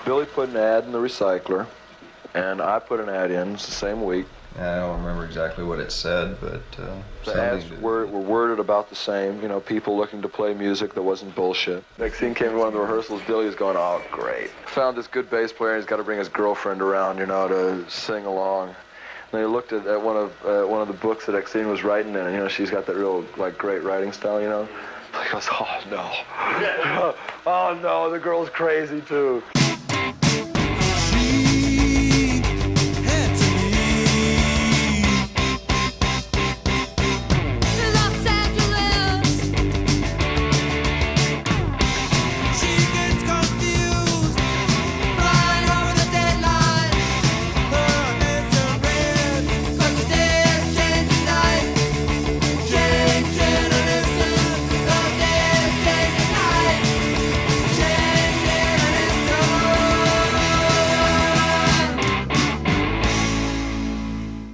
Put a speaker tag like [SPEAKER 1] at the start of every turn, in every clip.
[SPEAKER 1] Billy put an ad in the Recycler, and I put an ad in. It's the same week.
[SPEAKER 2] I don't remember exactly what it said, but
[SPEAKER 1] the ads were worded about the same. You know, people looking to play music that wasn't bullshit. Exene came to one of the rehearsals. Billy was going, "Oh, great! Found this good bass player. He's got to bring his girlfriend around, you know, to sing along." And he looked at one of the books that Exene was writing in, and you know, she's got that real great writing style, you know. He goes, "Oh no, oh no, the girl's crazy too."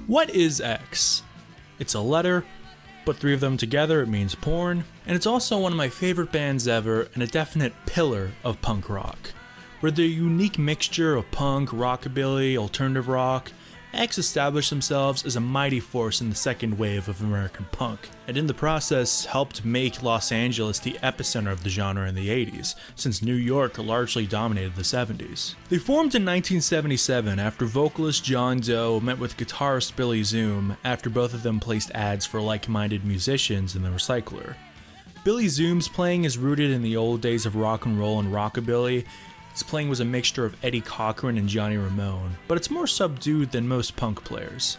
[SPEAKER 3] What is X? It's a letter, but three of them together it means porn, and it's also one of my favorite bands ever and a definite pillar of punk rock. With their unique mixture of punk, rockabilly, alternative rock, X established themselves as a mighty force in the second wave of American punk, and in the process helped make Los Angeles the epicenter of the genre in the 80s, since New York largely dominated the 70s. They formed in 1977 after vocalist John Doe met with guitarist Billy Zoom after both of them placed ads for like-minded musicians in the Recycler. Billy Zoom's playing is rooted in the old days of rock and roll and rockabilly. His playing was a mixture of Eddie Cochran and Johnny Ramone, but it's more subdued than most punk players.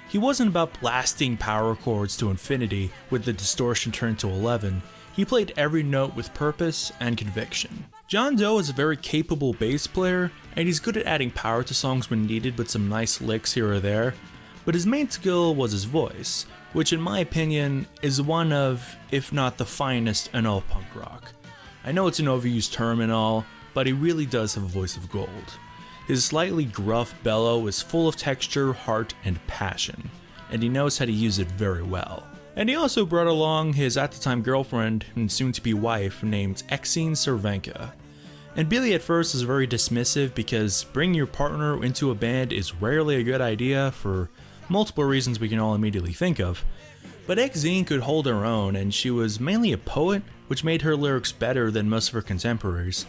[SPEAKER 3] He wasn't about blasting power chords to infinity with the distortion turned to 11, he played every note with purpose and conviction. John Doe is a very capable bass player, and he's good at adding power to songs when needed with some nice licks here or there, but his main skill was his voice, which in my opinion is one of, if not the finest in all punk rock. I know it's an overused term and all, but he really does have a voice of gold. His slightly gruff bellow is full of texture, heart, and passion, and he knows how to use it very well. And he also brought along his at-the-time girlfriend and soon-to-be wife named Exene Cervenka. And Billy at first is very dismissive because bringing your partner into a band is rarely a good idea for multiple reasons we can all immediately think of. But Exene could hold her own, and she was mainly a poet, which made her lyrics better than most of her contemporaries.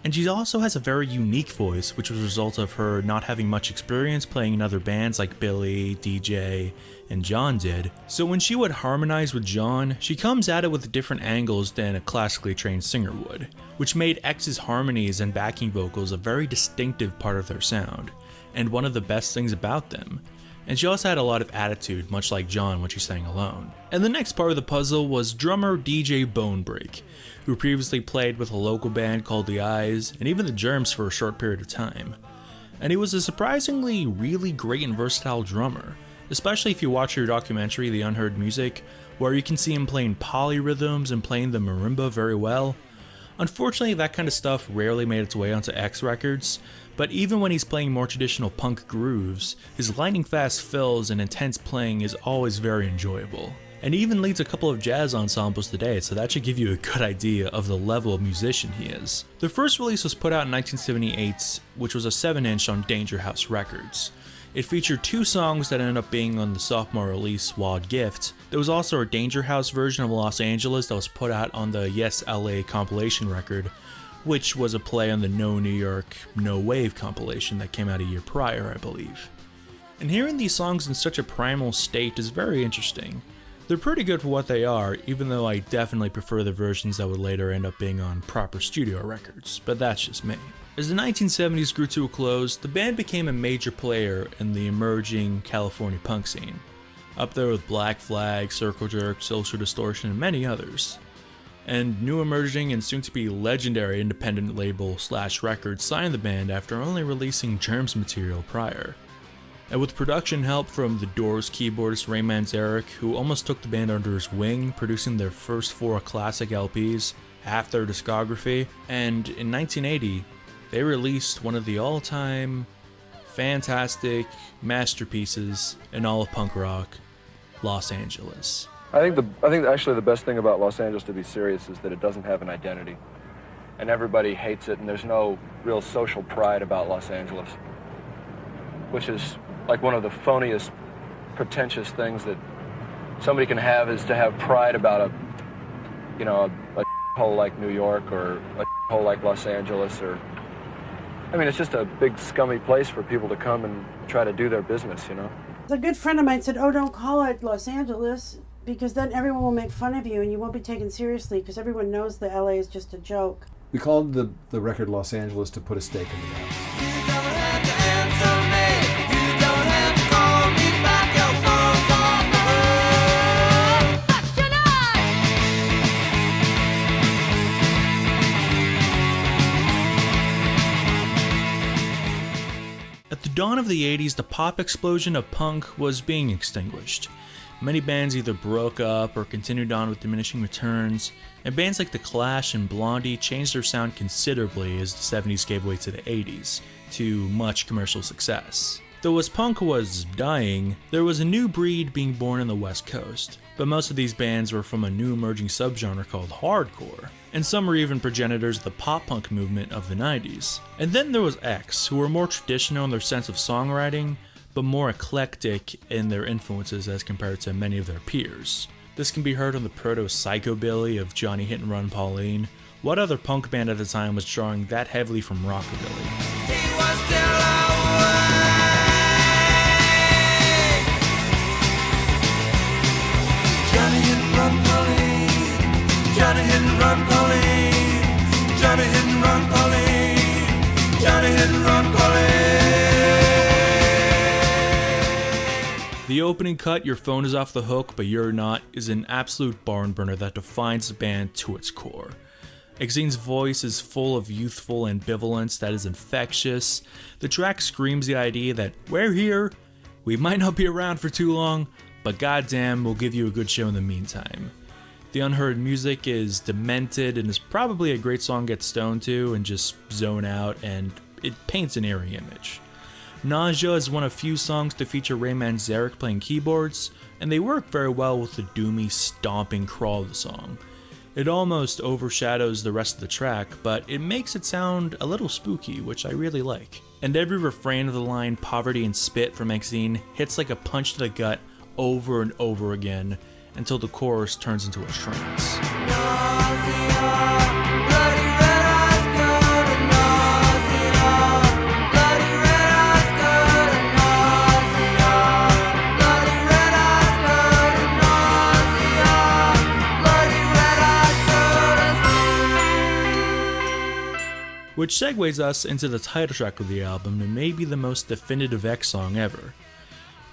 [SPEAKER 3] And she also has a very unique voice, which was a result of her not having much experience playing in other bands like Billy, DJ, and John did. So when she would harmonize with John, she comes at it with different angles than a classically trained singer would, which made X's harmonies and backing vocals a very distinctive part of their sound, and one of the best things about them. And she also had a lot of attitude, much like John when she sang alone. And the next part of the puzzle was drummer DJ Bonebreak, who previously played with a local band called The Eyes, and even the Germs for a short period of time. And he was a surprisingly really great and versatile drummer, especially if you watch your documentary The Unheard Music, where you can see him playing polyrhythms and playing the marimba very well. Unfortunately, that kind of stuff rarely made its way onto X records, but even when he's playing more traditional punk grooves, his lightning-fast fills and intense playing is always very enjoyable. And he even leads a couple of jazz ensembles today, so that should give you a good idea of the level of musician he is. The first release was put out in 1978, which was a 7-inch on Danger House Records. It featured 2 songs that ended up being on the sophomore release, Wild Gift. There was also a Danger House version of Los Angeles that was put out on the Yes LA compilation record, which was a play on the No New York, No Wave compilation that came out a year prior, I believe. And hearing these songs in such a primal state is very interesting. They're pretty good for what they are, even though I definitely prefer the versions that would later end up being on proper studio records, but that's just me. As the 1970s grew to a close, the band became a major player in the emerging California punk scene, up there with Black Flag, Circle Jerk, Social Distortion, and many others. And new emerging and soon-to-be legendary independent label Slash Records signed the band after only releasing Germs material prior. And with production help from The Doors keyboardist Ray Manzarek, who almost took the band under his wing, producing their first 4 classic LPs, half their discography, and in 1980, they released one of the all-time fantastic masterpieces in all of punk rock, Los Angeles.
[SPEAKER 1] I think actually the best thing about Los Angeles, to be serious, is that it doesn't have an identity. and everybody hates it, and there's no real social pride about Los Angeles, which is like one of the phoniest, pretentious things that somebody can have, is to have pride about a hole like New York or a hole like Los Angeles, or, I mean, it's just a big scummy place for people to come and try to do their business, you know?
[SPEAKER 4] A good friend of mine said, oh, don't call it Los Angeles, because then everyone will make fun of you and you won't be taken seriously, because everyone knows that LA is just a joke.
[SPEAKER 5] We called the record Los Angeles to put a stake in the ground.
[SPEAKER 6] You don't have to answer me. You don't have to call me back. Your phone's on the road. What's your
[SPEAKER 3] name? At the dawn of the 80s, the pop explosion of punk was being extinguished. Many bands either broke up or continued on with diminishing returns, and bands like The Clash and Blondie changed their sound considerably as the 70s gave way to the 80s, to much commercial success. Though as punk was dying, there was a new breed being born in the West Coast, but most of these bands were from a new emerging subgenre called hardcore, and some were even progenitors of the pop-punk movement of the 90s. And then there was X, who were more traditional in their sense of songwriting, but more eclectic in their influences as compared to many of their peers. This can be heard on the proto-psychobilly of Johnny Hit and Run Pauline. What other punk band at the time was drawing that heavily from rockabilly?
[SPEAKER 6] He was still away. Johnny Hit and Run Pauline. Johnny Hit and Run Pauline. Johnny Hit and Run Pauline. Johnny Hit and Run Pauline.
[SPEAKER 3] The opening cut, "Your Phone Is Off the Hook, But You're Not," is an absolute barn burner that defines the band to its core. Exene's voice is full of youthful ambivalence that is infectious. The track screams the idea that we're here, we might not be around for too long, but goddamn, we'll give you a good show in the meantime. The unheard music is demented and is probably a great song to get stoned to and just zone out, and it paints an eerie image. Nausea is one of few songs to feature Ray Manzarek playing keyboards, and they work very well with the doomy, stomping crawl of the song. It almost overshadows the rest of the track, but it makes it sound a little spooky, which I really like. And every refrain of the line "Poverty and Spit" from Exene hits like a punch to the gut over and over again until the chorus turns into a trance. Which segues us into the title track of the album, and maybe the most definitive X song ever.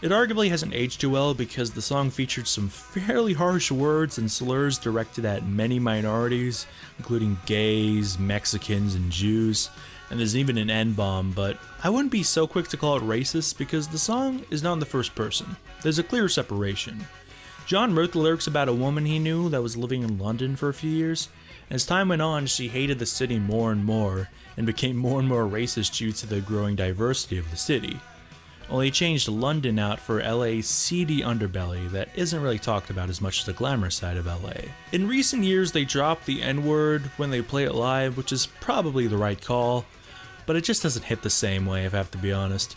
[SPEAKER 3] It arguably hasn't aged too well because the song featured some fairly harsh words and slurs directed at many minorities, including gays, Mexicans, and Jews, and there's even an N-bomb, but I wouldn't be so quick to call it racist because the song is not in the first person. There's a clear separation. John wrote the lyrics about a woman he knew that was living in London for a few years. As time went on, she hated the city more and more, and became more and more racist due to the growing diversity of the city. Only he changed London out for LA's seedy underbelly that isn't really talked about as much as the glamorous side of LA. In recent years, they dropped the N-word when they play it live, which is probably the right call, but it just doesn't hit the same way, if I have to be honest.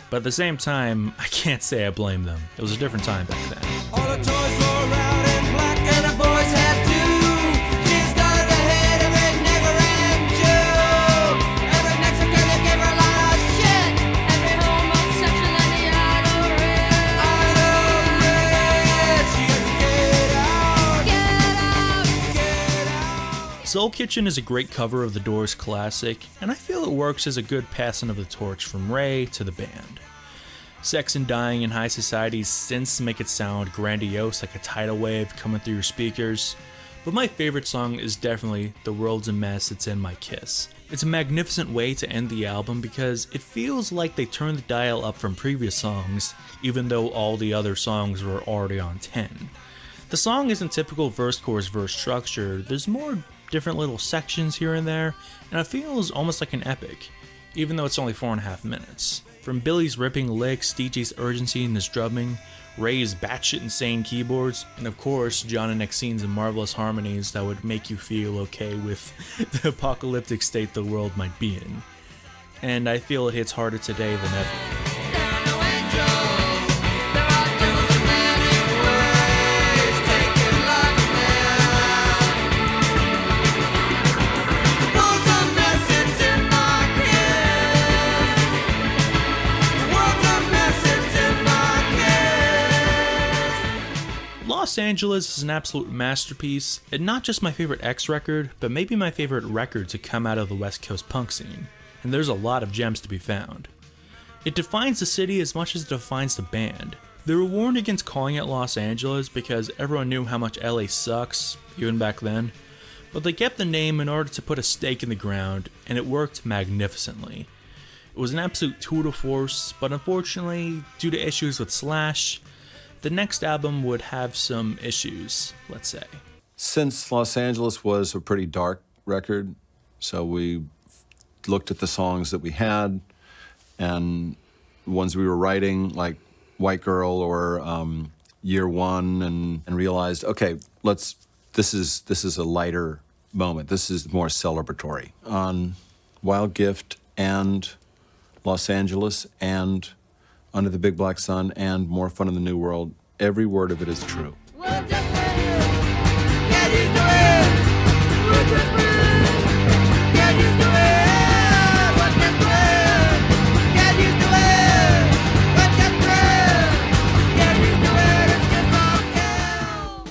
[SPEAKER 3] But at the same time, I can't say I blame them. It was a different time back then.
[SPEAKER 6] All the toys were round and black and the boys had two. She started ahead of it, nigger and Jew. Every Mexican that gave her a lot of shit. Every homosexual and the idol red. She had to get out.
[SPEAKER 3] Soul Kitchen is a great cover of the Doors' classic, and I feel it works as a good passing of the torch from Ray to the band. Sex and Dying and High Society's synths make it sound grandiose like a tidal wave coming through your speakers, but my favorite song is definitely The World's a Mess, It's in My Kiss. It's a magnificent way to end the album because it feels like they turned the dial up from previous songs, even though all the other songs were already on 10. The song isn't typical verse-chorus-verse structure, there's more different little sections here and there, and it feels almost like an epic, even though it's only 4.5 minutes. From Billy's ripping licks, DJ's urgency in his drumming, Ray's batshit insane keyboards, and of course John and Exene's marvelous harmonies that would make you feel okay with the apocalyptic state the world might be in. And I feel it hits harder today than ever. Los Angeles is an absolute masterpiece, and not just my favorite X record, but maybe my favorite record to come out of the West Coast punk scene, and there's a lot of gems to be found. It defines the city as much as it defines the band. They were warned against calling it Los Angeles because everyone knew how much LA sucks, even back then, but they kept the name in order to put a stake in the ground, and it worked magnificently. It was an absolute tour de force, but unfortunately, due to issues with Slash, the next album would have some issues, let's say.
[SPEAKER 5] Since Los Angeles was a pretty dark record, so we looked at the songs that we had and ones we were writing, like White Girl or Year One, and realized, okay, this is a lighter moment. This is more celebratory. On Wild Gift and Los Angeles and Under the Big Black Sun and More Fun in the New World, every word of it is true.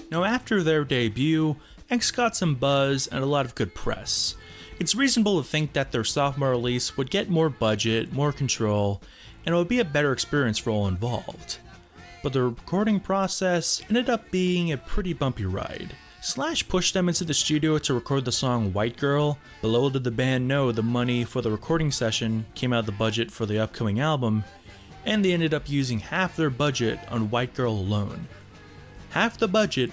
[SPEAKER 3] Now after their debut, X got some buzz and a lot of good press. It's reasonable to think that their sophomore release would get more budget, more control, and it would be a better experience for all involved. But the recording process ended up being a pretty bumpy ride. Slash pushed them into the studio to record the song White Girl, but little did the band know the money for the recording session came out of the budget for the upcoming album, and they ended up using half their budget on White Girl alone. Half the budget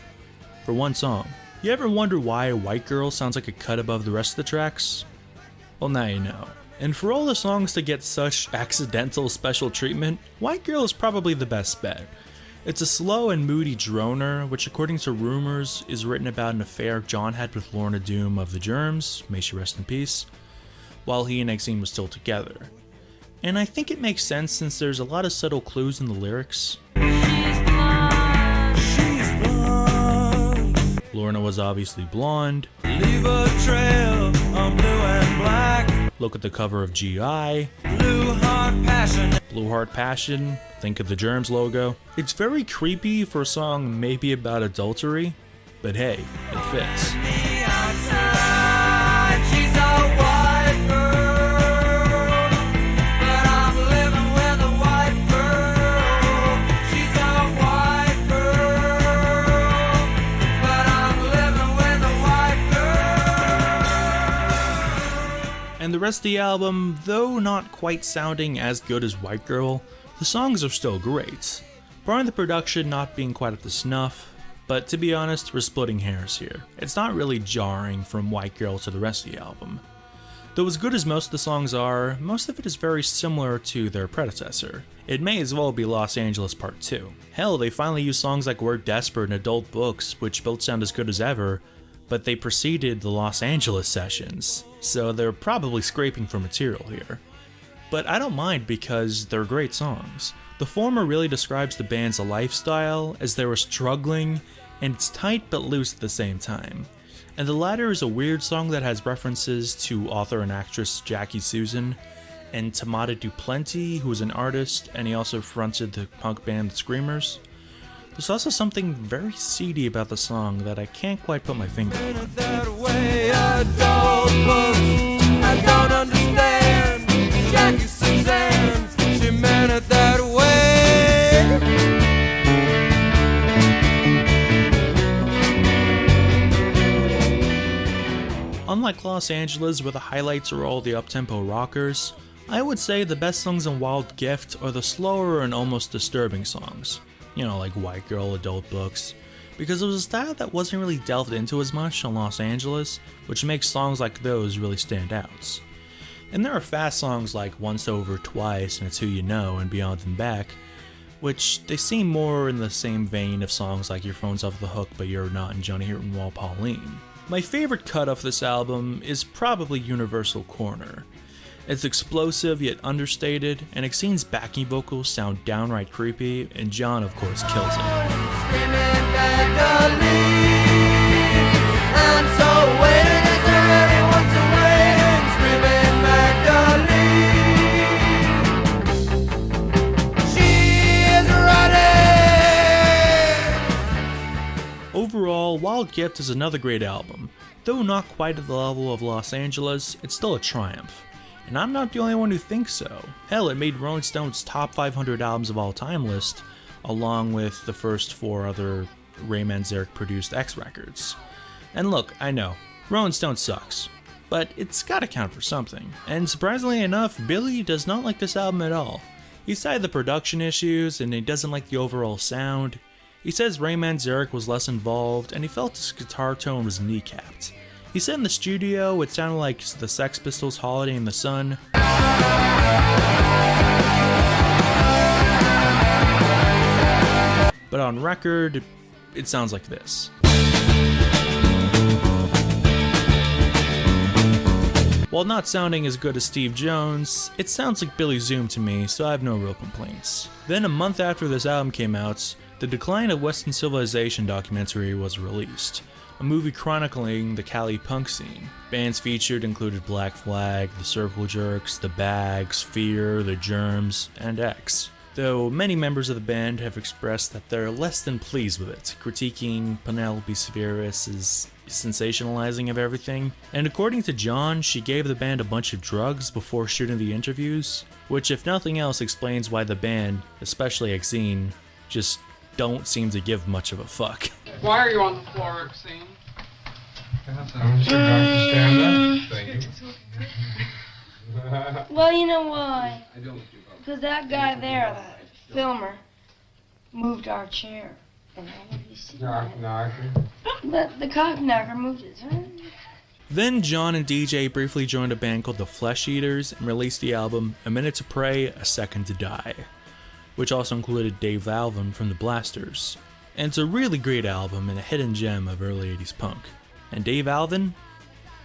[SPEAKER 3] for one song. You ever wonder why White Girl sounds like a cut above the rest of the tracks? Well, now you know. And for all the songs to get such accidental special treatment, White Girl is probably the best bet. It's a slow and moody droner, which according to rumors is written about an affair John had with Lorna Doom of the Germs, may she rest in peace, while he and Exene were still together. And I think it makes sense since there's a lot of subtle clues in the lyrics. Lorna was obviously blonde.
[SPEAKER 6] Leave a trail on blue and black.
[SPEAKER 3] Look at the cover of GI.
[SPEAKER 6] Blue heart passion.
[SPEAKER 3] Blue Heart Passion. Think of the Germs logo. It's very creepy for a song maybe about adultery, but hey, it fits.
[SPEAKER 6] The outside, she's a white girl, but I'm living with a white girl. She's a white girl, but I'm living with a white girl.
[SPEAKER 3] And the rest of the album, though not quite sounding as good as White Girl, the songs are still great. Part of the production not being quite up to snuff, but to be honest, we're splitting hairs here. It's not really jarring from White Girl to the rest of the album. Though as good as most of the songs are, most of it is very similar to their predecessor. It may as well be Los Angeles Part 2. Hell, they finally used songs like We're Desperate and Adult Books, which both sound as good as ever, but they preceded the Los Angeles sessions, so they're probably scraping for material here. But I don't mind because they're great songs. The former really describes the band's lifestyle as they were struggling, and it's tight but loose at the same time. And the latter is a weird song that has references to author and actress Jackie Susan, and Tamada Duplanty, who is an artist, and he also fronted the punk band The Screamers. There's also something very seedy about the song that I can't quite put my finger on.
[SPEAKER 6] That way, adult books, I don't understand. Jackie Suzanne, she meant it that way.
[SPEAKER 3] Unlike Los Angeles, where the highlights are all the uptempo rockers, I would say the best songs on Wild Gift are the slower and almost disturbing songs. You know, like White Girl, Adult Books, because it was a style that wasn't really delved into as much on Los Angeles, which makes songs like those really stand out. And there are fast songs like Once Over Twice and It's Who You Know and Beyond and Back, which they seem more in the same vein of songs like Your Phone's Off the Hook But You're Not and Johnny Hurt and Wall Pauline. My favorite cut off this album is probably Universal Corner. It's explosive yet understated, and Exene's backing vocals sound downright creepy, and John of course kills it. Overall, Wild Gift is another great album. Though not quite at the level of Los Angeles, it's still a triumph. And I'm not the only one who thinks so. Hell, it made Rolling Stone's top 500 albums of all time list, along with the first 4 other Ray Manzarek produced X records. And look, I know, Rolling Stone sucks, but it's gotta count for something. And surprisingly enough, Billy does not like this album at all. He cited the production issues, and he doesn't like the overall sound. He says Ray Manzarek was less involved, and he felt his guitar tone was kneecapped. He said in the studio it sounded like the Sex Pistols' Holiday in the Sun. But on record, it sounds like this. While not sounding as good as Steve Jones, it sounds like Billy Zoom to me, so I have no real complaints. Then a month after this album came out, the Decline of Western Civilization documentary was released, a movie chronicling the Cali punk scene. Bands featured included Black Flag, The Circle Jerks, The Bags, Fear, The Germs, and X. Though many members of the band have expressed that they're less than pleased with it, critiquing Penelope Spheeris's sensationalizing of everything. And according to John, she gave the band a bunch of drugs before shooting the interviews, which if nothing else explains why the band, especially Exene, just don't seem to give much of a fuck.
[SPEAKER 7] Why are you on the floor, Exene?
[SPEAKER 8] I'm sure Dr. Stand Up. Thank you.
[SPEAKER 9] Well, you know why? Because that guy there, that filmer, moved our chair. And all of you see that.
[SPEAKER 8] Knocker.
[SPEAKER 9] But the cockknocker moved his hand.
[SPEAKER 3] Then John and DJ briefly joined a band called the Flesh Eaters and released the album A Minute to Pray, A Second to Die, which also included Dave Alvin from the Blasters. And it's a really great album and a hidden gem of early 80s punk. And Dave Alvin?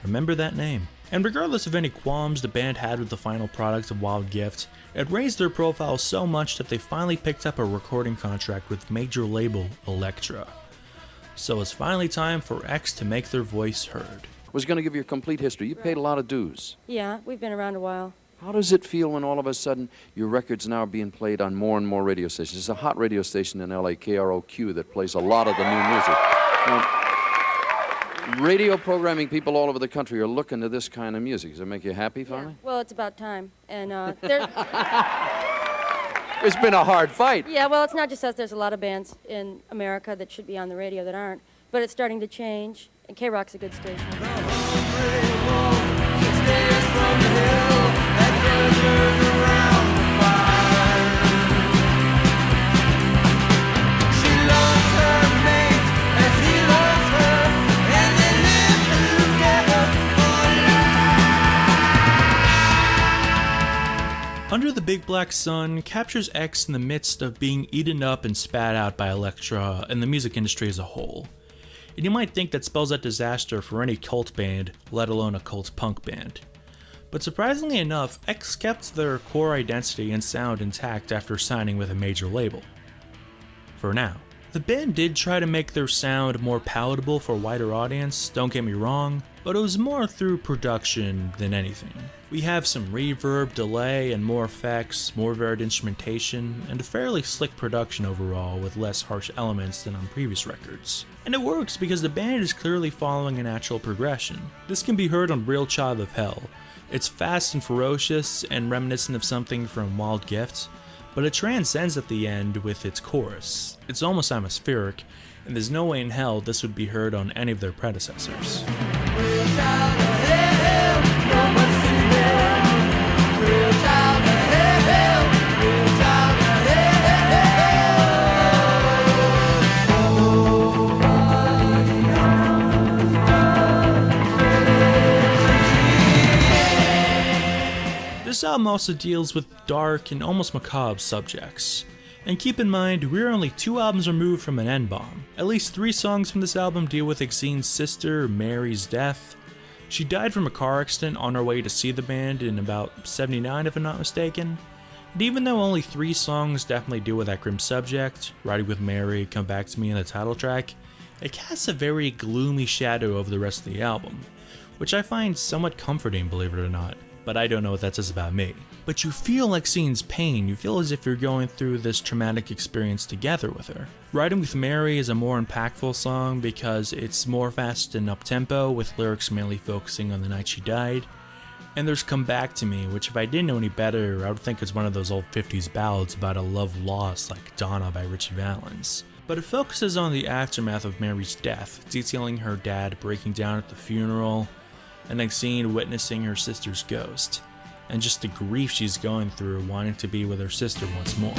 [SPEAKER 3] Remember that name. And regardless of any qualms the band had with the final product of Wild Gift, it raised their profile so much that they finally picked up a recording contract with major label Elektra. So it's finally time for X to make their voice heard.
[SPEAKER 10] Was going to give you a complete history. You paid a lot of dues.
[SPEAKER 11] Yeah, we've been around a while.
[SPEAKER 10] How does it feel when all of a sudden your records now are being played on more and more radio stations? There's a hot radio station in LA, KROQ, that plays a lot of the new music. Now, radio programming people all over the country are looking to this kind of music. Does it make you happy finally?
[SPEAKER 11] Yeah. Well, it's about time. And
[SPEAKER 10] It's been a hard fight.
[SPEAKER 11] yeah, well, it's not just us. There's a lot of bands in America that should be on the radio that aren't. But it's starting to change, and K-Rock's a good station.
[SPEAKER 3] Under the Big Black Sun captures X in the midst of being eaten up and spat out by Elektra and the music industry as a whole. And you might think that spells out disaster for any cult band, let alone a cult punk band. But surprisingly enough, X kept their core identity and sound intact after signing with a major label. For now. The band did try to make their sound more palatable for a wider audience, don't get me wrong, but it was more through production than anything. We have some reverb, delay, and more effects, more varied instrumentation, and a fairly slick production overall with less harsh elements than on previous records. And it works because the band is clearly following a natural progression. This can be heard on Real Child of Hell. It's fast and ferocious and reminiscent of something from Wild Gift, but it transcends at the end with its chorus. It's almost atmospheric, and there's no way in hell this would be heard on any of their predecessors. album also deals with dark and almost macabre subjects. And keep in mind, we're only 2 albums removed from an N-bomb. At least 3 songs from this album deal with Exene's sister, Mary's death. She died from a car accident on her way to see the band in about '79 if I'm not mistaken. And even though only 3 songs definitely deal with that grim subject, Riding with Mary, Come Back to Me and the title track, it casts a very gloomy shadow over the rest of the album, which I find somewhat comforting, believe it or not, but I don't know what that says about me. But you feel Exene's pain, you feel as if you're going through this traumatic experience together with her. Riding with Mary is a more impactful song because it's more fast and up-tempo, with lyrics mainly focusing on the night she died. And there's Come Back to Me, which if I didn't know any better, I would think it's one of those old 50s ballads about a love lost like Donna by Richie Valens. But it focuses on the aftermath of Mary's death, detailing her dad breaking down at the funeral, and Exene witnessing her sister's ghost, and just the grief she's going through wanting to be with her sister once more.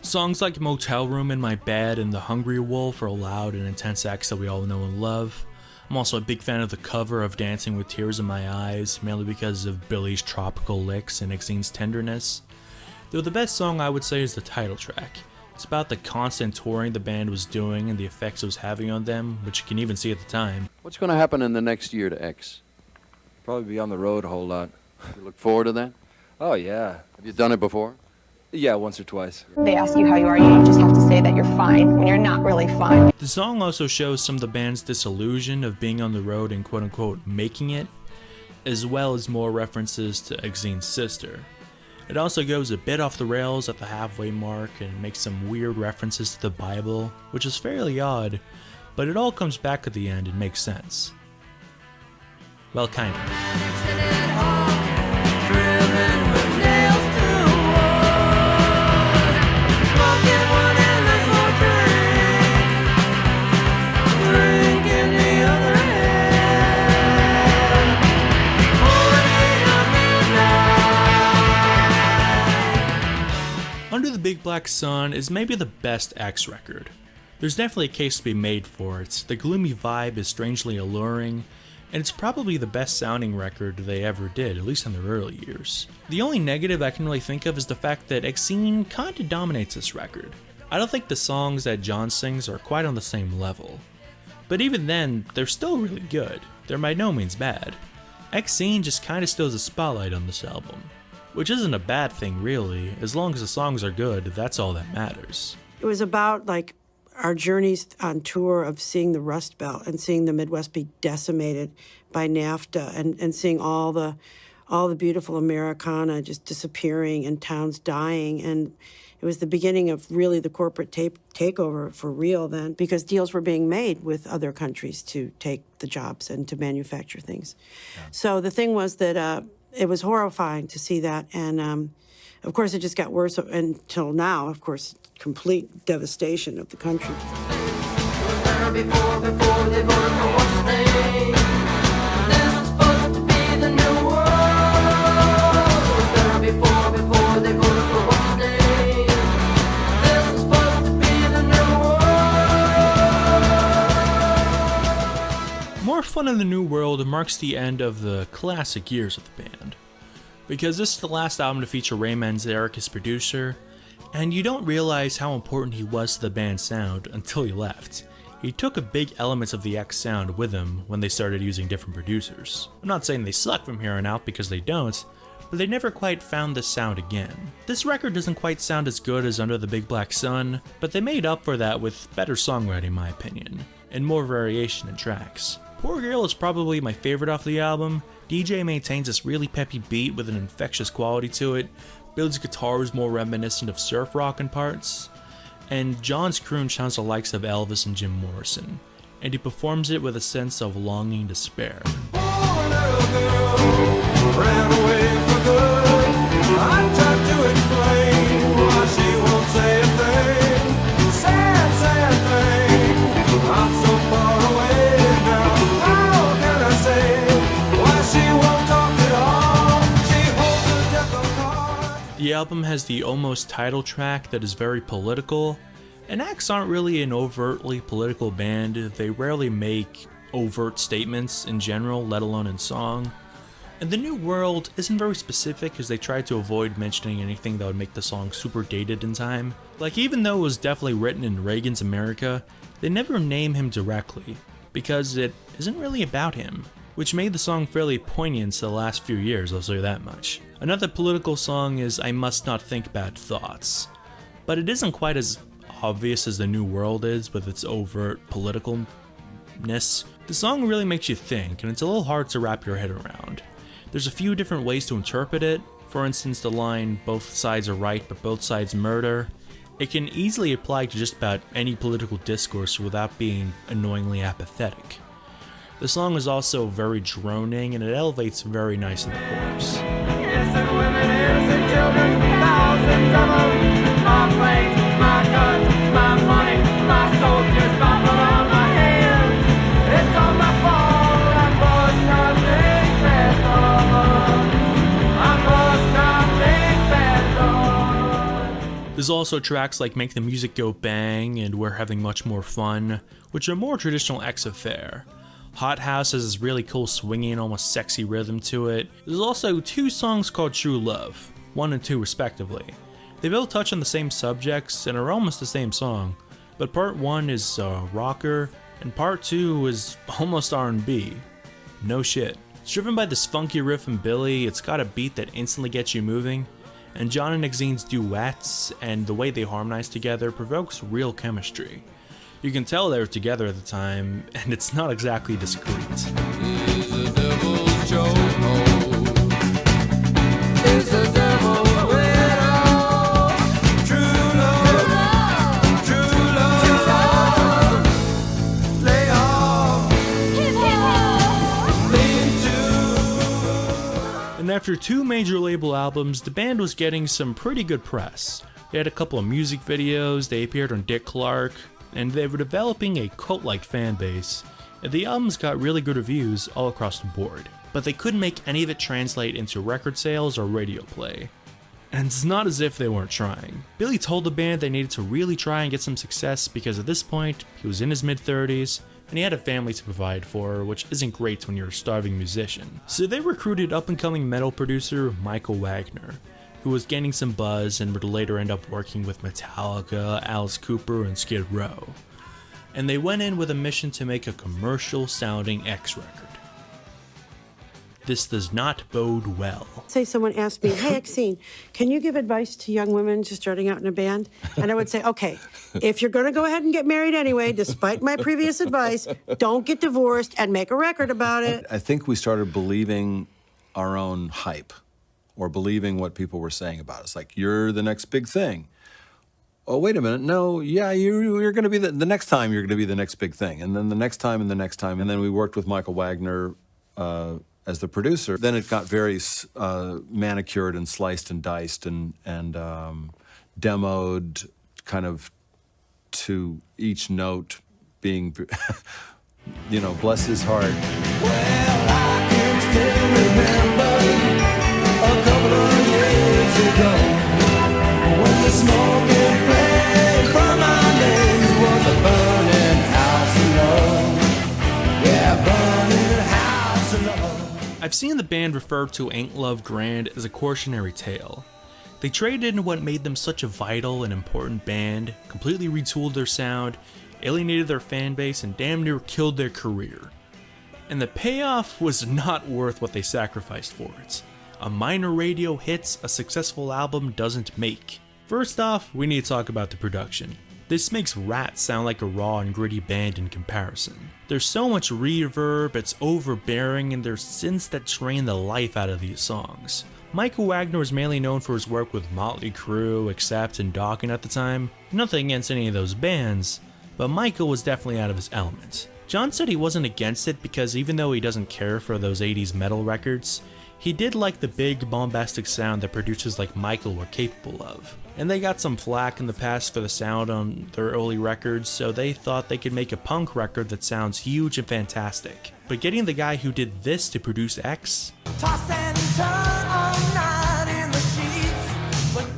[SPEAKER 3] Songs like Motel Room in My Bed and The Hungry Wolf are loud and intense acts that we all know and love. I'm also a big fan of the cover of Dancing with Tears in My Eyes, mainly because of Billy's tropical licks and Exene's tenderness. Though the best song I would say is the title track. It's about the constant touring the band was doing and the effects it was having on them, which you can even see at the time.
[SPEAKER 10] What's going to happen in the next year to X?
[SPEAKER 12] Probably be on the road a whole lot.
[SPEAKER 10] You look forward to that?
[SPEAKER 12] Oh, yeah.
[SPEAKER 10] Have you done it before?
[SPEAKER 12] Yeah, once or twice.
[SPEAKER 13] They ask you how you are, you just have to say that you're fine when you're not really fine.
[SPEAKER 3] The song also shows some of the band's disillusion of being on the road and quote-unquote making it, as well as more references to Exene's sister. It also goes a bit off the rails at the halfway mark and makes some weird references to the Bible, which is fairly odd, but it all comes back at the end and makes sense. Well, kind of. Under the Big Black Sun is maybe the best X record. There's definitely a case to be made for it. The gloomy vibe is strangely alluring, and it's probably the best sounding record they ever did, at least in their early years. The only negative I can really think of is the fact that Exene kinda dominates this record. I don't think the songs that John sings are quite on the same level. But even then, they're still really good. They're by no means bad. Exene just kinda steals the spotlight on this album. Which isn't a bad thing really, as long as the songs are good, that's all that matters.
[SPEAKER 4] It was about like our journeys on tour of seeing the Rust Belt and seeing the Midwest be decimated by NAFTA and seeing all the beautiful Americana just disappearing and towns dying. And it was the beginning of really the corporate takeover for real then, because deals were being made with other countries to take the jobs and to manufacture things. Yeah. So the thing was that it was horrifying to see that, and of course it just got worse until now, of course, complete devastation of the country.
[SPEAKER 3] More Fun in the New World marks the end of the classic years of the band, because this is the last album to feature Ray Manzarek as producer, and you don't realize how important he was to the band's sound until he left. He took a big elements of the X sound with him when they started using different producers. I'm not saying they suck from here on out, because they don't, but they never quite found this sound again. This record doesn't quite sound as good as Under the Big Black Sun, but they made up for that with better songwriting in my opinion, and more variation in tracks. Poor Girl is probably my favorite off the album. DJ maintains this really peppy beat with an infectious quality to it. Bill's guitar is more reminiscent of surf rock in parts. And John's croon sounds the likes of Elvis and Jim Morrison. And he performs it with a sense of longing to spare.
[SPEAKER 6] Sad thing, I'm so far away now. How can I say
[SPEAKER 3] album has the Almost title track that is very political, and X aren't really an overtly political band. They rarely make overt statements in general, let alone in song. And The New World isn't very specific as they try to avoid mentioning anything that would make the song super dated in time. Like, even though it was definitely written in Reagan's America, they never name him directly, because it isn't really about him, which made the song fairly poignant the last few years, I'll say that much. Another political song is I Must Not Think Bad Thoughts, but it isn't quite as obvious as The New World is with its overt politicalness. The song really makes you think, and it's a little hard to wrap your head around. There's a few different ways to interpret it. For instance, the line, both sides are right but both sides murder. It can easily apply to just about any political discourse without being annoyingly apathetic. The song is also very droning and it elevates very nice in the chorus.
[SPEAKER 6] Innocent women, innocent children, thousands of them. My planes, my guns, my money, my soldiers, my blood on my hands. It's all my fault. I must not think bad thoughts. I must not think bad thoughts.
[SPEAKER 3] There's also tracks like Make the Music Go Bang and We're Having Much More Fun, which are more traditional X affair. Hot House has this really cool swinging, almost sexy rhythm to it. There's also 2 songs called True Love, 1 and 2 respectively. They both touch on the same subjects and are almost the same song, but part 1 is rocker and part 2 is almost R&B. No shit. It's driven by this funky riff and Billy, it's got a beat that instantly gets you moving, and John and Exene's duets and the way they harmonize together provokes real chemistry. You can tell they were together at the time, and it's not exactly discreet. And after 2 major label albums, the band was getting some pretty good press. They had a couple of music videos, they appeared on Dick Clark, and they were developing a cult-like fan base, and the albums got really good reviews all across the board. But they couldn't make any of it translate into record sales or radio play. And it's not as if they weren't trying. Billy told the band they needed to really try and get some success because at this point, he was in his mid-30s, and he had a family to provide for, which isn't great when you're a starving musician. So they recruited up-and-coming metal producer Michael Wagner, who was gaining some buzz and would later end up working with Metallica, Alice Cooper, and Skid Row. And they went in with a mission to make a commercial-sounding X record. This does not bode well.
[SPEAKER 4] Say someone asked me, hey, Exene, can you give advice to young women just starting out in a band? And I would say, okay, if you're going to go ahead and get married anyway, despite my previous advice, don't get divorced and make a record about it.
[SPEAKER 5] I think we started believing our own hype, or believing what people were saying about us. Like, you're the next big thing. Oh, wait a minute. No, yeah, you're going to be the next time you're going to be the next big thing. And then the next time and the next time. And then we worked with Michael Wagner as the producer. Then it got very manicured and sliced and diced and demoed kind of to each note being, you know, bless his heart.
[SPEAKER 6] Well, I can still remember a couple of years ago when the smoke and flame from my legs was a burning house of love. Yeah, burning house of love.
[SPEAKER 3] I've seen the band refer to Ain't Love Grand as a cautionary tale. They traded in what made them such a vital and important band, completely retooled their sound, alienated their fan base, and damn near killed their career. And the payoff was not worth what they sacrificed for it. A minor radio hit a successful album doesn't make. First off, we need to talk about the production. This makes Rat sound like a raw and gritty band in comparison. There's so much reverb, it's overbearing, and there's synths that drain the life out of these songs. Michael Wagner was mainly known for his work with Motley Crue, Accept, and Dokken at the time. Nothing against any of those bands, but Michael was definitely out of his element. John said he wasn't against it because even though he doesn't care for those 80s metal records, he did like the big, bombastic sound that producers like Michael were capable of. And they got some flack in the past for the sound on their early records, so they thought they could make a punk record that sounds huge and fantastic. But getting the guy who did this to produce X?
[SPEAKER 6] Toss and turn all night in the sheets, but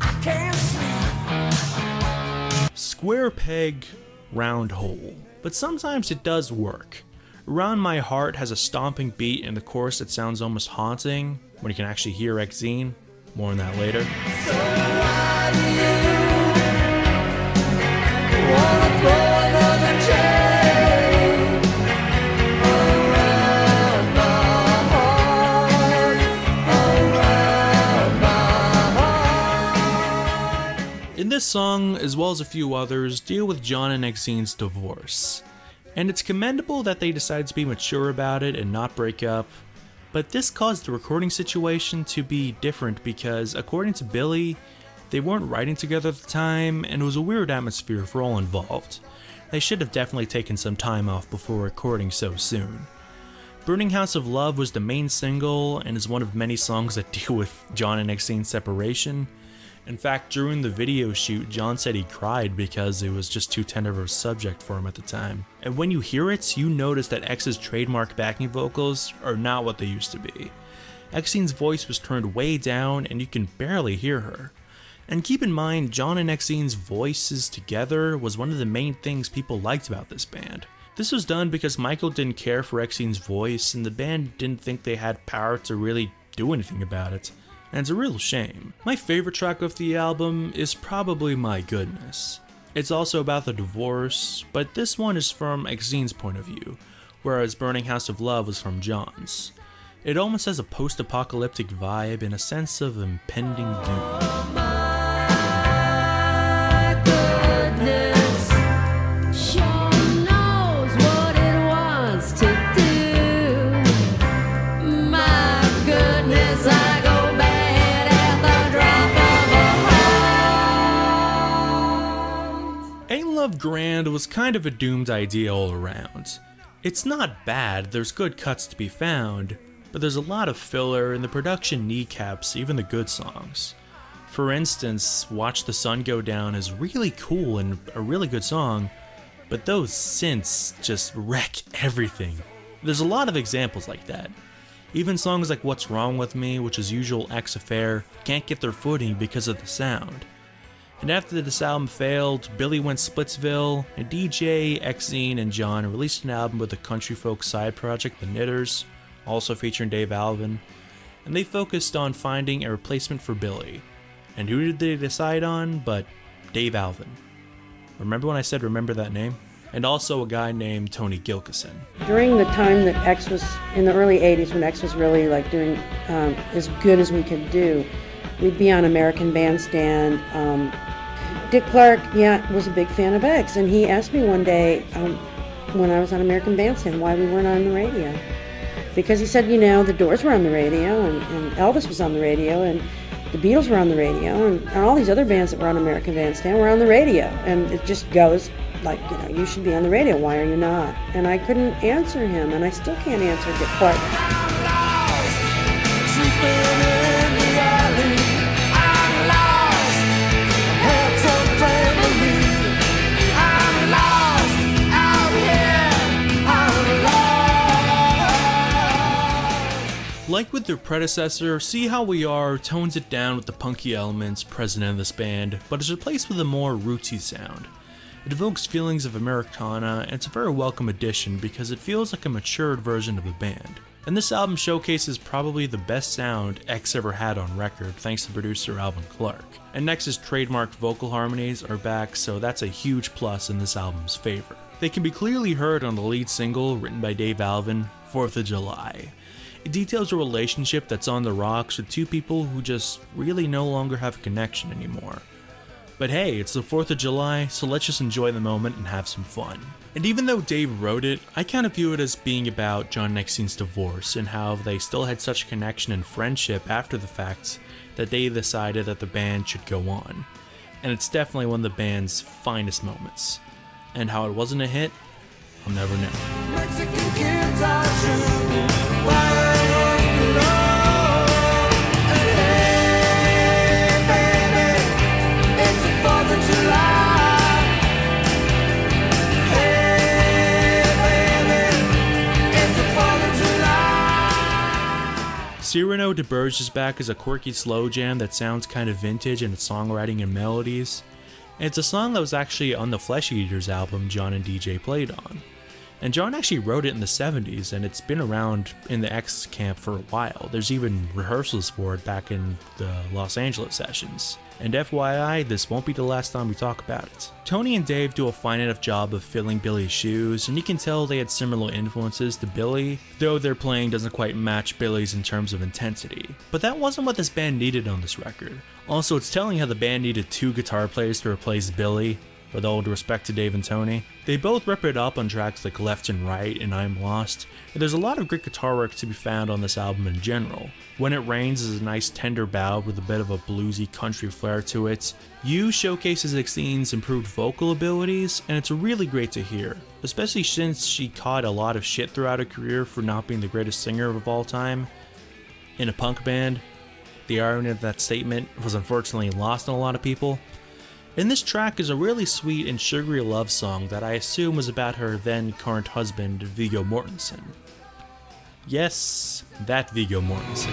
[SPEAKER 3] Square peg, round hole. But sometimes it does work. Around My Heart has a stomping beat in the chorus that sounds almost haunting when you can actually hear Exene. More on that later. In this song, as well as a few others, deal with John and Exene's divorce. And it's commendable that they decided to be mature about it and not break up, but this caused the recording situation to be different because, according to Billy, they weren't writing together at the time, and it was a weird atmosphere for all involved. They should have definitely taken some time off before recording so soon. Burning House of Love was the main single and is one of many songs that deal with John and Exene's separation. In fact, during the video shoot, John said he cried because it was just too tender of a subject for him at the time. And when you hear it, you notice that X's trademark backing vocals are not what they used to be. Exene's voice was turned way down and you can barely hear her. And keep in mind, John and Exene's voices together was one of the main things people liked about this band. This was done because Michael didn't care for Exene's voice and the band didn't think they had power to really do anything about it. And it's a real shame. My favorite track of the album is probably My Goodness. It's also about the divorce, but this one is from Exene's point of view, whereas Burning House of Love was from John's. It almost has a post-apocalyptic vibe and a sense of impending doom. Grand was kind of a doomed idea all around. It's not bad, there's good cuts to be found, but there's a lot of filler and the production kneecaps even the good songs. For instance, Watch the Sun Go Down is really cool and a really good song, but those synths just wreck everything. There's a lot of examples like that. Even songs like What's Wrong With Me, which is usual X affair, can't get their footing because of the sound. And after this album failed, Billy went Splitsville, and DJ, Exene, and John released an album with a country folk side project, The Knitters, also featuring Dave Alvin, and they focused on finding a replacement for Billy. And who did they decide on but Dave Alvin? Remember when I said remember that name? And also a guy named Tony Gilkison.
[SPEAKER 4] During the time that X was, in the early 80s, when X was really like doing as good as we could do, we'd be on American Bandstand. Dick Clark, was a big fan of X, and he asked me one day when I was on American Bandstand why we weren't on the radio. Because he said, the Doors were on the radio, and Elvis was on the radio, and the Beatles were on the radio, and all these other bands that were on American Bandstand were on the radio. And it just goes like, you should be on the radio, why are you not? And I couldn't answer him, and I still can't answer Dick Clark.
[SPEAKER 3] Like with their predecessor, See How We Are tones it down with the punky elements present in this band, but is replaced with a more rootsy sound. It evokes feelings of Americana, and it's a very welcome addition because it feels like a matured version of the band. And this album showcases probably the best sound X ever had on record, thanks to producer Alvin Clark. And X's trademark vocal harmonies are back, so that's a huge plus in this album's favor. They can be clearly heard on the lead single, written by Dave Alvin, 4th of July. It details a relationship that's on the rocks with two people who just really no longer have a connection anymore. But hey, it's the 4th of July, so let's just enjoy the moment and have some fun. And even though Dave wrote it, I kind of view it as being about John and Exene's divorce and how they still had such a connection and friendship after the fact that they decided that the band should go on. And it's definitely one of the band's finest moments. And how it wasn't a hit, I'll never know.
[SPEAKER 6] Mexican kids are shooting fire.
[SPEAKER 3] Cyrano de Berge is back as a quirky slow jam that sounds kind of vintage in its songwriting and melodies. And it's a song that was actually on the Flesh Eaters album John and DJ played on. And John actually wrote it in the 70s, and it's been around in the X camp for a while. There's even rehearsals for it back in the Los Angeles sessions. And FYI, this won't be the last time we talk about it. Tony and Dave do a fine enough job of filling Billy's shoes, and you can tell they had similar influences to Billy, though their playing doesn't quite match Billy's in terms of intensity. But that wasn't what this band needed on this record. Also, it's telling how the band needed 2 guitar players to replace Billy, with all due respect to Dave and Tony. They both rip it up on tracks like Left and Right and I'm Lost, and there's a lot of great guitar work to be found on this album in general. When It Rains is a nice tender ballad with a bit of a bluesy country flair to it. You showcases Exene's improved vocal abilities, and it's really great to hear, especially since she caught a lot of shit throughout her career for not being the greatest singer of all time in a punk band. The irony of that statement was unfortunately lost on a lot of people. And this track is a really sweet and sugary love song that I assume was about her then current husband, Viggo Mortensen. Yes, that Viggo Mortensen.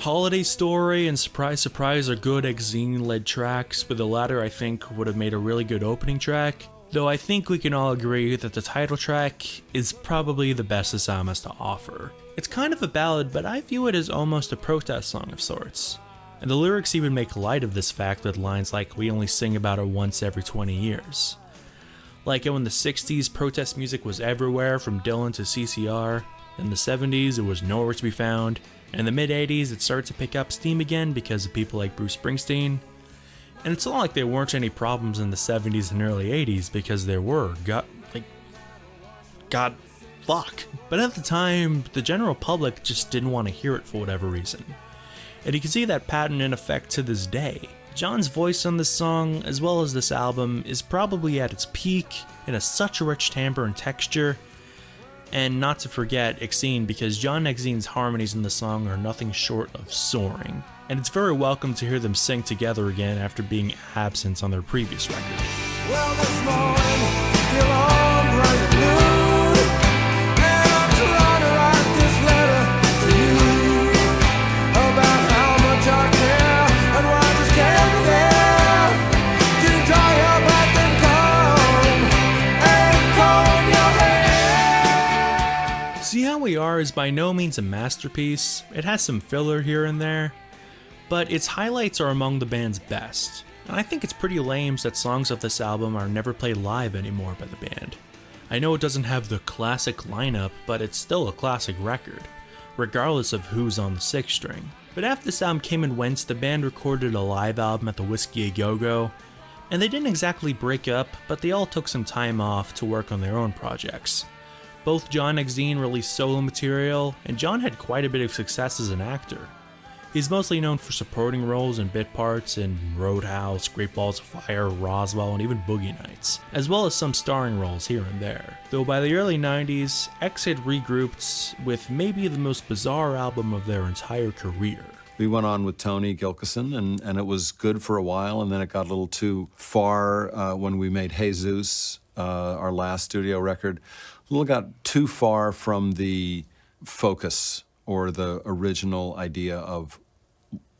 [SPEAKER 3] Holiday Story and Surprise Surprise are good Exene-led tracks, but the latter I think would have made a really good opening track, though I think we can all agree that the title track is probably the best this album has to offer. It's kind of a ballad, but I view it as almost a protest song of sorts, and the lyrics even make light of this fact with lines like "we only sing about it once every 20 years. Like how in the 60s protest music was everywhere from Dylan to CCR, in the 70s it was nowhere to be found, and in the mid-80s, it started to pick up steam again because of people like Bruce Springsteen. And it's not like there weren't any problems in the 70s and early 80s, because there were. God fuck. But at the time, the general public just didn't want to hear it for whatever reason. And you can see that pattern in effect to this day. John's voice on this song, as well as this album, is probably at its peak. It has such a rich timbre and texture. And not to forget Exene, because John Exene's harmonies in the song are nothing short of soaring. And it's very welcome to hear them sing together again after being absent on their previous record.
[SPEAKER 6] Well, this morning, you're all bright blue, and I'm trying to write this letter to you about how much I care and why I just can't be there to dry your breath and comb your hair.
[SPEAKER 3] See How We Are is by no means a masterpiece. It has some filler here and there, but its highlights are among the band's best. And I think it's pretty lame that songs of this album are never played live anymore by the band. I know it doesn't have the classic lineup, but it's still a classic record, regardless of who's on the 6th string. But after this album came and went, the band recorded a live album at the Whiskey A Go-Go, and they didn't exactly break up, but they all took some time off to work on their own projects. Both John and Exene released solo material, and John had quite a bit of success as an actor. He's mostly known for supporting roles and bit parts in Roadhouse, Great Balls of Fire, Roswell, and even Boogie Nights, as well as some starring roles here and there. Though by the early 90s, X had regrouped with maybe the most bizarre album of their entire career.
[SPEAKER 5] We went on with Tony Gilkison, and it was good for a while, and then it got a little too far when we made Hey Zeus, our last studio record. A little got too far from the focus or the original idea of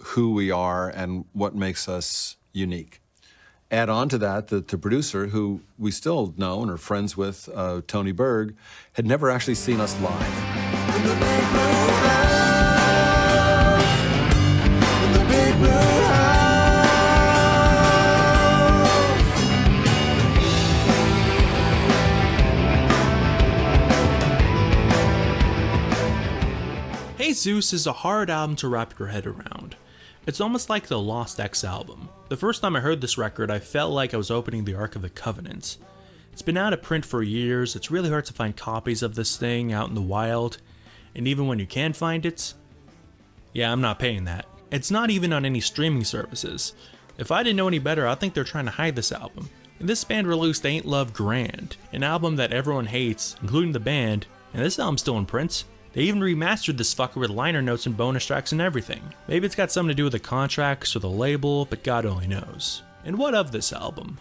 [SPEAKER 5] who we are and what makes us unique. Add on to that, the producer, who we still know and are friends with, Tony Berg, had never actually seen us live.
[SPEAKER 3] Hey Zeus is a hard album to wrap your head around. It's almost like the Lost X album. The first time I heard this record, I felt like I was opening the Ark of the Covenant. It's been out of print for years, it's really hard to find copies of this thing out in the wild, and even when you can find it, yeah, I'm not paying that. It's not even on any streaming services. If I didn't know any better, I'd think they're trying to hide this album. And this band released Ain't Love Grand, an album that everyone hates, including the band, and this album's still in print. They even remastered this fucker with liner notes and bonus tracks and everything. Maybe it's got something to do with the contracts or the label, but God only knows. And what of this album?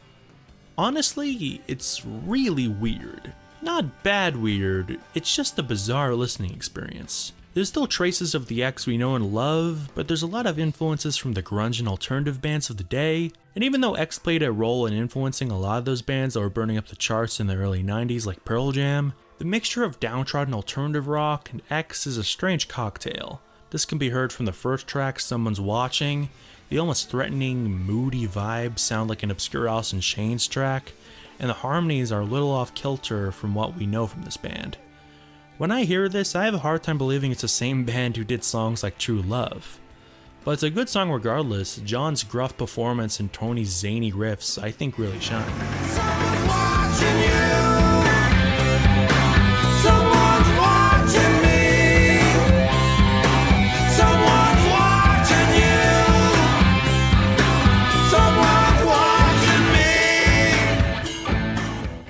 [SPEAKER 3] Honestly, it's really weird. Not bad weird, it's just a bizarre listening experience. There's still traces of the X we know and love, but there's a lot of influences from the grunge and alternative bands of the day, and even though X played a role in influencing a lot of those bands that were burning up the charts in the early 90s like Pearl Jam, the mixture of downtrodden alternative rock and X is a strange cocktail. This can be heard from the first track, Someone's Watching. The almost threatening, moody vibes sound like an obscure Alice in Chains track, and the harmonies are a little off kilter from what we know from this band. When I hear this, I have a hard time believing it's the same band who did songs like True Love. But it's a good song regardless. John's gruff performance and Tony's zany riffs, I think, really shine.
[SPEAKER 6] Someone's watching you. Someone's watching me. Someone's watching you. Someone's watching me.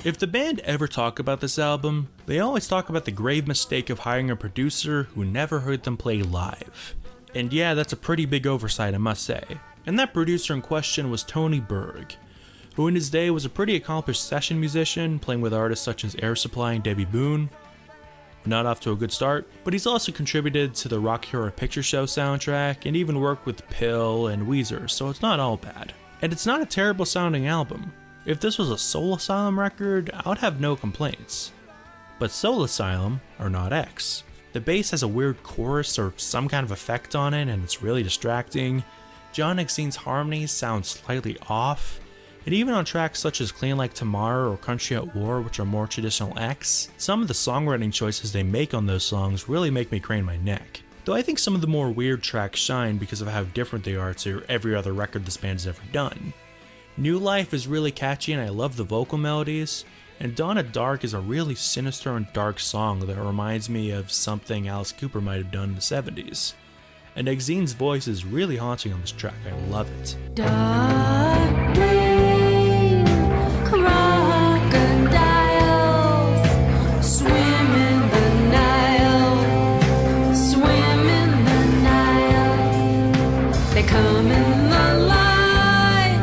[SPEAKER 3] If the band ever talk about this album, they always talk about the grave mistake of hiring a producer who never heard them play live. And yeah, that's a pretty big oversight, I must say. And that producer in question was Tony Berg, who in his day was a pretty accomplished session musician, playing with artists such as Air Supply and Debbie Boone. Not off to a good start, but he's also contributed to the Rocky Horror Picture Show soundtrack and even worked with Pill and Weezer, so it's not all bad. And it's not a terrible sounding album. If this was a Soul Asylum record, I would have no complaints. But Soul Asylum are not X. The bass has a weird chorus or some kind of effect on it, and it's really distracting. John Exene's harmonies sound slightly off, and even on tracks such as Clean Like Tomorrow or Country at War, which are more traditional X, some of the songwriting choices they make on those songs really make me crane my neck. Though I think some of the more weird tracks shine because of how different they are to every other record this band has ever done. New Life is really catchy and I love the vocal melodies, and Dawn at Dark is a really sinister and dark song that reminds me of something Alice Cooper might have done in the 70s. And Exene's voice is really haunting on this track, I love it.
[SPEAKER 6] Dark green crocodiles swim in the Nile, swim in the Nile. They come in the light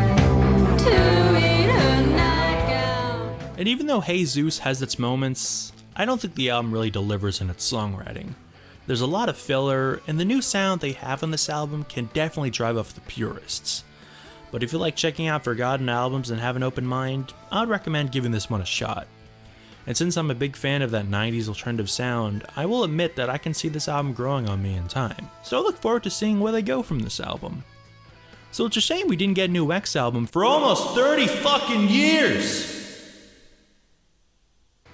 [SPEAKER 6] to eat her nightgown.
[SPEAKER 3] And even though Hey Zeus has its moments, I don't think the album really delivers in its songwriting. There's a lot of filler, and the new sound they have on this album can definitely drive off the purists. But if you like checking out forgotten albums and have an open mind, I'd recommend giving this one a shot. And since I'm a big fan of that 90s alternative sound, I will admit that I can see this album growing on me in time. So I look forward to seeing where they go from this album. So it's a shame we didn't get a new X album for almost 30 fucking years!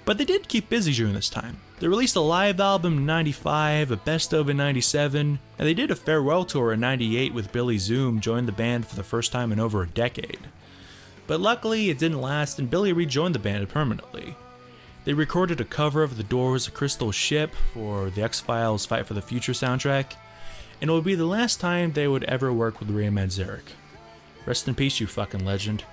[SPEAKER 3] But they did keep busy during this time. They released a live album in 95, a best of in 97, and they did a farewell tour in 98 with Billy Zoom joined the band for the first time in over a decade. But luckily it didn't last and Billy rejoined the band permanently. They recorded a cover of The Doors' Crystal Ship for the X-Files Fight for the Future soundtrack, and it would be the last time they would ever work with Ray Manzarek. Rest in peace, you fucking legend.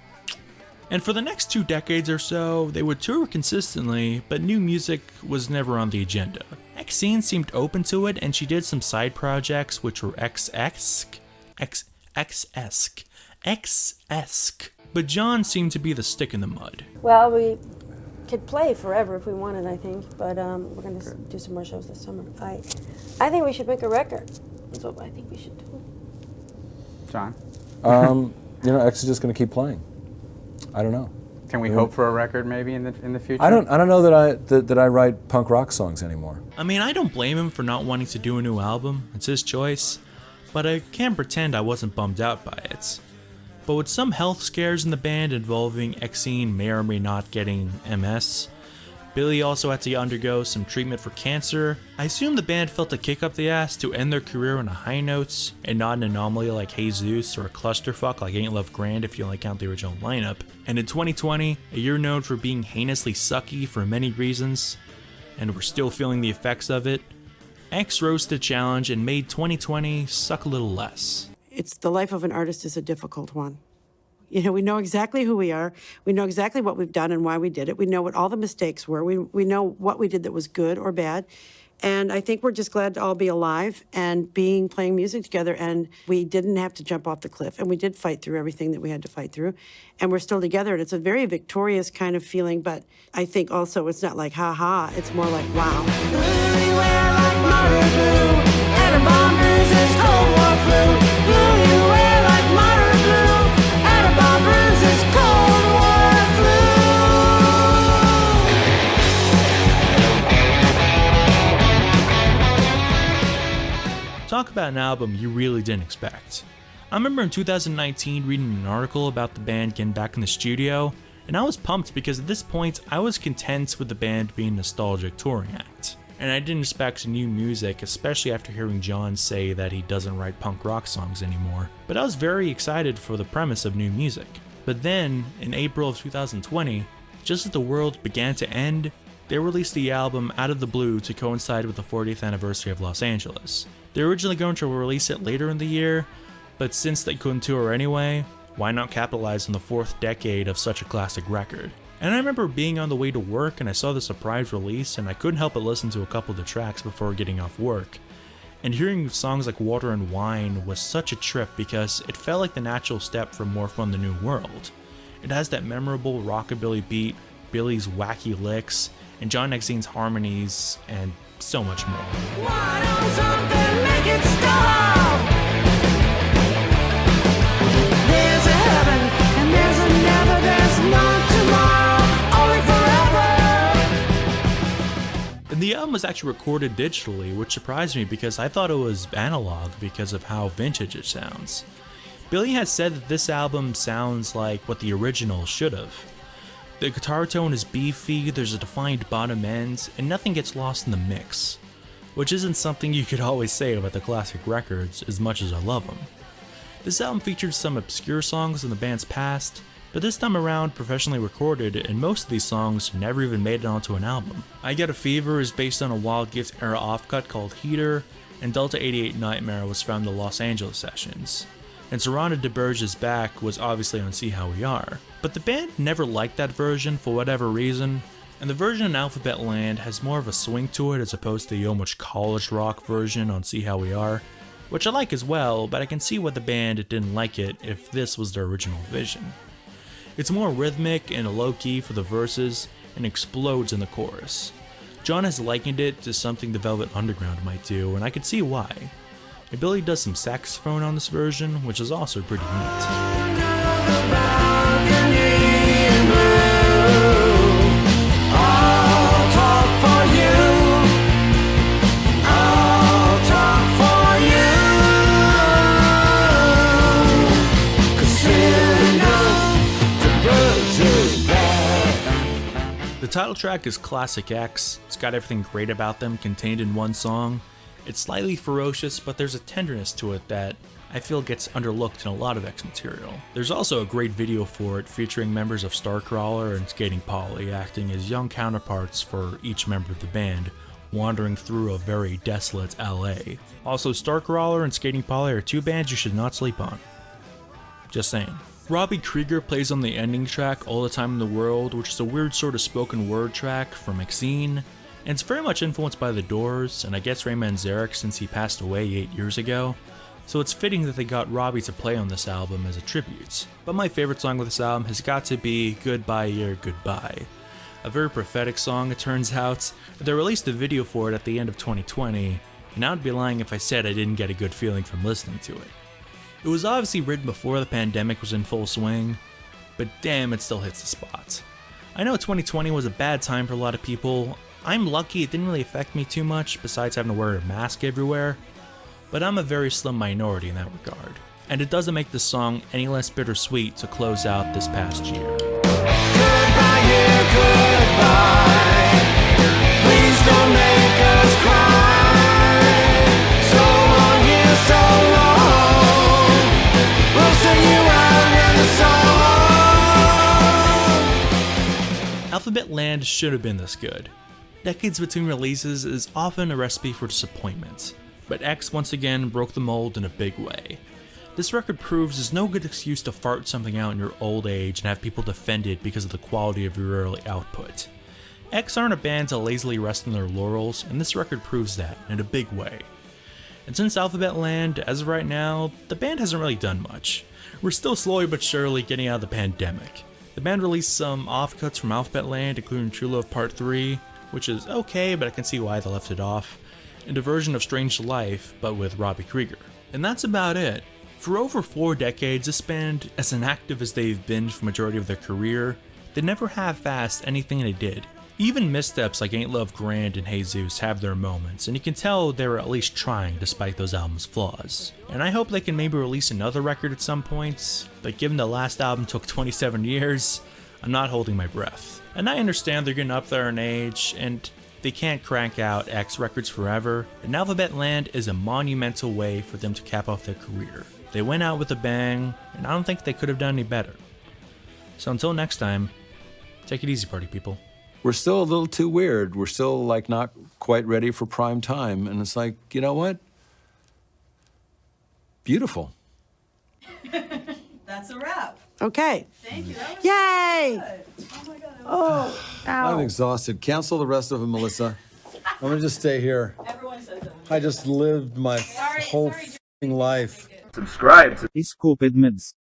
[SPEAKER 3] And for the next 2 decades or so, they would tour consistently, but new music was never on the agenda. Exene seemed open to it, and she did some side projects which were X-esque, but John seemed to be the stick in the mud.
[SPEAKER 4] Well, we could play forever if we wanted, I think, but we're going to do some more shows this summer. I think we should make a record. That's what I think we should do.
[SPEAKER 14] John?
[SPEAKER 5] You know, X is just going to keep playing. I don't know.
[SPEAKER 14] Can we hope for a record maybe in the future?
[SPEAKER 5] I don't know that I write punk rock songs anymore.
[SPEAKER 3] I mean, I don't blame him for not wanting to do a new album. It's his choice. But I can't pretend I wasn't bummed out by it. But with some health scares in the band involving Exene may or may not getting MS, Billy also had to undergo some treatment for cancer. I assume the band felt a kick up the ass to end their career on a high note, and not an anomaly like Hey Zeus or a clusterfuck like Ain't Love Grand if you only count the original lineup. And in 2020, a year known for being heinously sucky for many reasons, and we're still feeling the effects of it, X rose to the challenge and made 2020 suck a little less.
[SPEAKER 4] It's the life of an artist is a difficult one. You know, we know exactly who we are. We know exactly what we've done and why we did it. We know what all the mistakes were. We know what we did that was good or bad. And I think we're just glad to all be alive and playing music together. And we didn't have to jump off the cliff. And we did fight through everything that we had to fight through. And we're still together. And it's a very victorious kind of feeling. But I think also it's not like, ha-ha. It's more like, wow.
[SPEAKER 3] Talk about an album you really didn't expect. I remember in 2019 reading an article about the band getting back in the studio, and I was pumped because at this point I was content with the band being a nostalgic touring act. And I didn't expect new music, especially after hearing John say that he doesn't write punk rock songs anymore. But I was very excited for the premise of new music. But then, in April of 2020, just as the world began to end, they released the album out of the blue to coincide with the 40th anniversary of Los Angeles. They were originally going to release it later in the year, but since they couldn't tour anyway, why not capitalize on the 4th decade of such a classic record? And I remember being on the way to work and I saw the surprise release and I couldn't help but listen to a couple of the tracks before getting off work. And hearing songs like Water and Wine was such a trip because it felt like the natural step from More From the New World. It has that memorable rockabilly beat, Billy's wacky licks, and John Exene's harmonies, and so much more.
[SPEAKER 6] Why don't something make it stop? There's a heaven and there's a never, there's no tomorrow, only forever.
[SPEAKER 3] And the album was actually recorded digitally, which surprised me because I thought it was analog because of how vintage it sounds. Billy has said that this album sounds like what the original should have. The guitar tone is beefy, there's a defined bottom end, and nothing gets lost in the mix. Which isn't something you could always say about the classic records, as much as I love them. This album featured some obscure songs in the band's past, but this time around professionally recorded, and most of these songs never even made it onto an album. I Get a Fever is based on a Wild Gift era offcut called Heater, and Delta 88 Nightmare was from the Los Angeles sessions. And Serrano de Berge's Back was obviously on See How We Are. But the band never liked that version for whatever reason, and the version in Alphabetland has more of a swing to it as opposed to the almost college rock version on See How We Are, which I like as well, but I can see why the band didn't like it if this was their original vision. It's more rhythmic and low-key for the verses, and explodes in the chorus. John has likened it to something the Velvet Underground might do, and I can see why. And Billy does some saxophone on this version, which is also pretty neat. The title track is Classic X. It's got everything great about them contained in one song. It's slightly ferocious, but there's a tenderness to it that I feel gets underlooked in a lot of X material. There's also a great video for it featuring members of Starcrawler and Skating Polly acting as young counterparts for each member of the band, wandering through a very desolate LA. Also, Starcrawler and Skating Polly are two bands you should not sleep on. Just saying. Robbie Krieger plays on the ending track All the Time in the World, which is a weird sort of spoken word track from Exene. And it's very much influenced by The Doors, and I guess Ray Manzarek since he passed away 8 years ago, so it's fitting that they got Robbie to play on this album as a tribute. But my favorite song with this album has got to be Goodbye Year Goodbye. A very prophetic song, it turns out. They released a video for it at the end of 2020, and I would be lying if I said I didn't get a good feeling from listening to it. It was obviously written before the pandemic was in full swing, but damn, it still hits the spot. I know 2020 was a bad time for a lot of people. I'm lucky it didn't really affect me too much, besides having to wear a mask everywhere, but I'm a very slim minority in that regard. And it doesn't make this song any less bittersweet to close out this past year.
[SPEAKER 6] Goodbye, year, goodbye. Please don't make us cry. So long, year, so long. We'll sing you out in the song.
[SPEAKER 3] Alphabetland should have been this good. Decades between releases is often a recipe for disappointment, but X once again broke the mold in a big way. This record proves there's no good excuse to fart something out in your old age and have people defend it because of the quality of your early output. X aren't a band to lazily rest on their laurels, and this record proves that in a big way. And since Alphabetland, as of right now, the band hasn't really done much. We're still slowly but surely getting out of the pandemic. The band released some offcuts from Alphabetland, including True Love Part 3, which is okay, but I can see why they left it off, and a version of Strange Life, but with Robbie Krieger. And that's about it. For over 4 decades, this band, as inactive as they've been for the majority of their career, they never half-assed anything they did. Even missteps like Ain't Love Grand and Hey Zeus have their moments, and you can tell they were at least trying despite those albums' flaws. And I hope they can maybe release another record at some point, but given the last album took 27 years, I'm not holding my breath. And I understand they're getting up there in age, and they can't crank out X records forever, and Alphabetland is a monumental way for them to cap off their career. They went out with a bang, and I don't think they could have done any better. So until next time, take it easy, party people.
[SPEAKER 5] We're still a little too weird. We're still like not quite ready for prime time. And it's like, you know what? Beautiful.
[SPEAKER 15] That's a wrap.
[SPEAKER 4] Okay.
[SPEAKER 15] Thank you. That was
[SPEAKER 4] Yay!
[SPEAKER 15] good. Oh my God.
[SPEAKER 4] Oh,
[SPEAKER 5] I'm
[SPEAKER 4] ow.
[SPEAKER 5] exhausted. Cancel the rest of them, Melissa. I'm gonna just stay here.
[SPEAKER 15] Everyone says that.
[SPEAKER 5] I just lived my whole f***ing life.
[SPEAKER 1] Subscribe to
[SPEAKER 16] Scooped Mids.